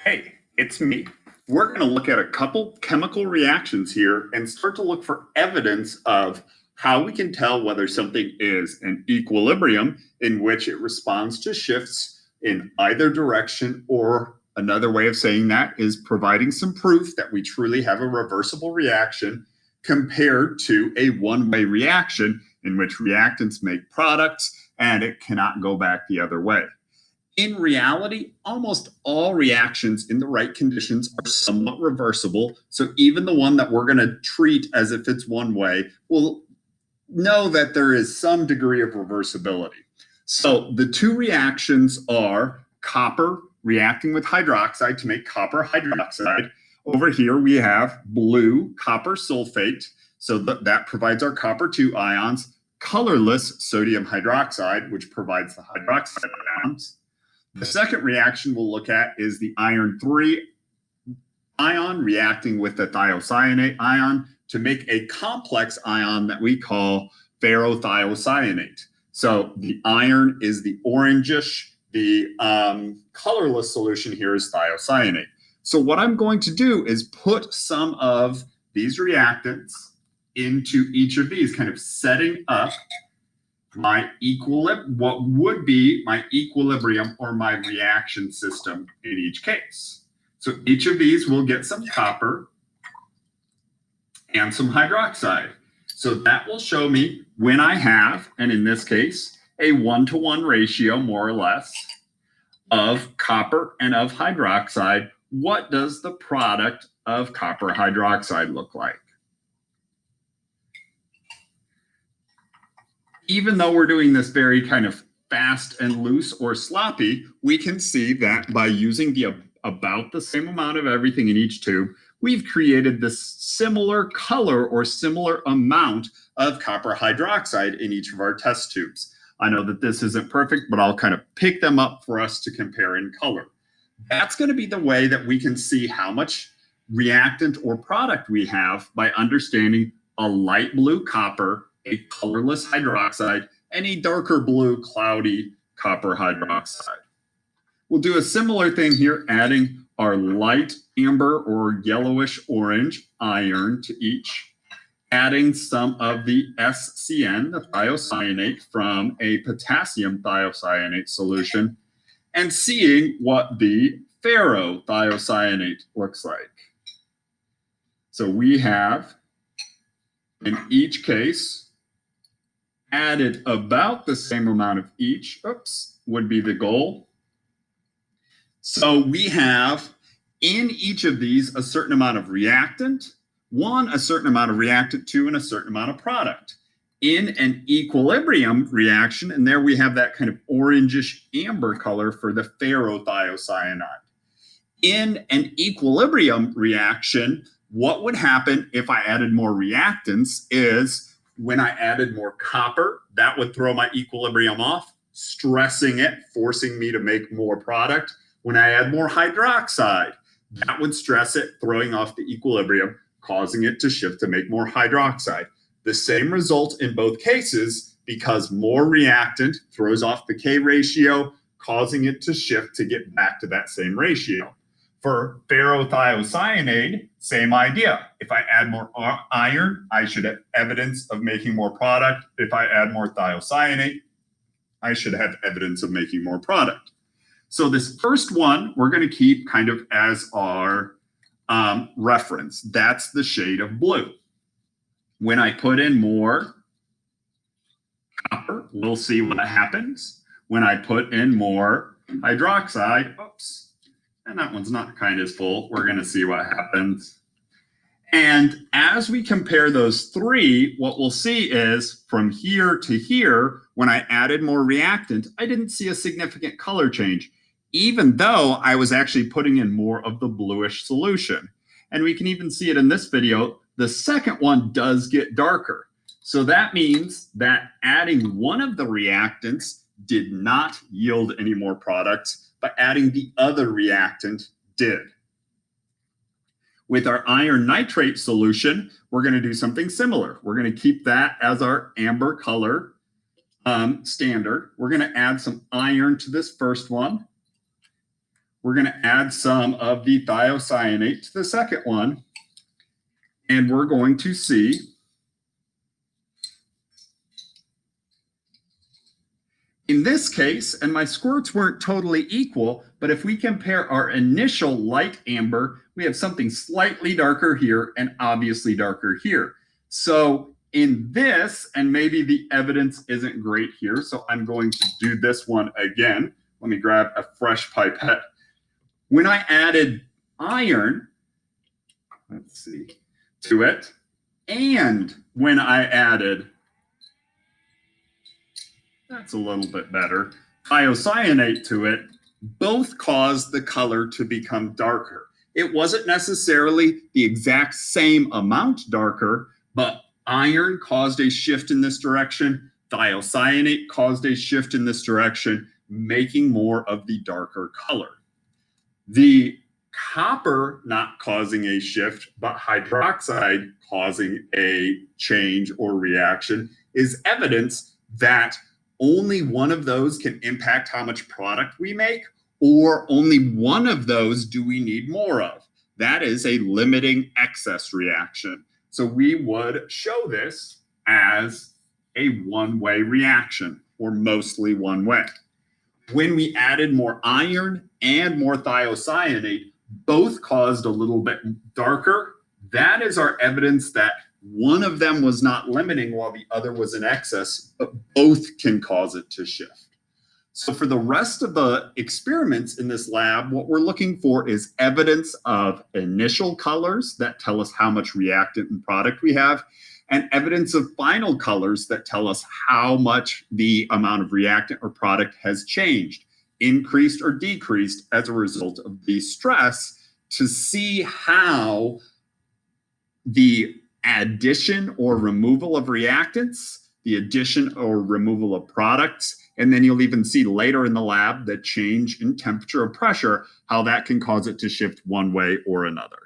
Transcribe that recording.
Hey, it's me. We're going to look at a couple chemical reactions here and start to look for evidence of how we can tell whether something is an equilibrium in which it responds to shifts in either direction, or another way of saying that is providing some proof that we truly have a reversible reaction compared to a one-way reaction in which reactants make products and it cannot go back the other way. In reality, almost all reactions in the right conditions are somewhat reversible. So even the one that we're going to treat as if it's one way will know that there is some degree of reversibility. So the two reactions are copper reacting with hydroxide to make copper hydroxide. Over here we have blue copper sulfate. So that provides our copper 2 ions. Colorless sodium hydroxide, which provides the hydroxide ions. The second reaction we'll look at is the iron 3 ion reacting with the thiocyanate ion to make a complex ion that we call ferrothiocyanate. So the iron is the orangish, the colorless solution here is thiocyanate. So what I'm going to do is put some of these reactants into each of these, kind of setting up what would be my equilibrium or my reaction system in each case. So each of these will get some copper and some hydroxide. So that will show me when I have, and in this case, a 1-to-1 ratio, more or less, of copper and of hydroxide. What does the product of copper hydroxide look like? Even though we're doing this very kind of fast and loose or sloppy, we can see that by using about the same amount of everything in each tube, we've created this similar color or similar amount of copper hydroxide in each of our test tubes. I know that this isn't perfect, but I'll kind of pick them up for us to compare in color. That's going to be the way that we can see how much reactant or product we have by understanding a light blue copper, a colorless hydroxide, and a darker blue cloudy copper hydroxide. We'll do a similar thing here, adding our light amber or yellowish orange iron to each, adding some of the SCN, the thiocyanate, from a potassium thiocyanate solution, and seeing what the ferrothiocyanate looks like. So we have, in each case, added about the same amount of each, would be the goal. So we have in each of these a certain amount of reactant, one a certain amount of reactant, two and a certain amount of product. In an equilibrium reaction, and there we have that kind of orangish amber color for the ferrothiocyanate. In an equilibrium reaction, what would happen if I added more reactants is when I added more copper, that would throw my equilibrium off, stressing it, forcing me to make more product. When I add more hydroxide, that would stress it, throwing off the equilibrium, causing it to shift to make more hydroxide. The same result in both cases, because more reactant throws off the K ratio, causing it to shift to get back to that same ratio. For ferrothiocyanate, same idea. If I add more iron, I should have evidence of making more product. If I add more thiocyanate, I should have evidence of making more product. So this first one, we're going to keep kind of as our reference. That's the shade of blue. When I put in more copper, we'll see what happens. When I put in more hydroxide, and that one's not kind as full. We're going to see what happens. And as we compare those three, what we'll see is from here to here, when I added more reactant, I didn't see a significant color change, even though I was actually putting in more of the bluish solution. And we can even see it in this video. The second one does get darker. So that means that adding one of the reactants did not yield any more products, but adding the other reactant did. With our iron nitrate solution, we're going to do something similar. We're going to keep that as our amber color standard. We're going to add some iron to this first one. we're going to add some of the thiocyanate to the second one. And we're going to see in this case, and my squirts weren't totally equal, but if we compare our initial light amber, we have something slightly darker here and obviously darker here. So in this, and maybe the evidence isn't great here, so I'm going to do this one again. Let me grab a fresh pipette. When I added iron, let's see, to it, and when I added, that's a little bit better, thiocyanate to it, both caused the color to become darker. It wasn't necessarily the exact same amount darker, but iron caused a shift in this direction. Thiocyanate caused a shift in this direction, making more of the darker color. The copper not causing a shift, but hydroxide causing a change or reaction is evidence that only one of those can impact how much product we make, or only one of those do we need more of. That is a limiting excess reaction. So we would show this as a one-way reaction, or mostly one way. When we added more iron and more thiocyanate, both caused a little bit darker. That is our evidence that one of them was not limiting while the other was in excess, but both can cause it to shift. So for the rest of the experiments in this lab, what we're looking for is evidence of initial colors that tell us how much reactant and product we have, and evidence of final colors that tell us how much the amount of reactant or product has changed, increased or decreased as a result of the stress, to see how the addition or removal of reactants, the addition or removal of products, and then you'll even see later in the lab the change in temperature or pressure, how that can cause it to shift one way or another.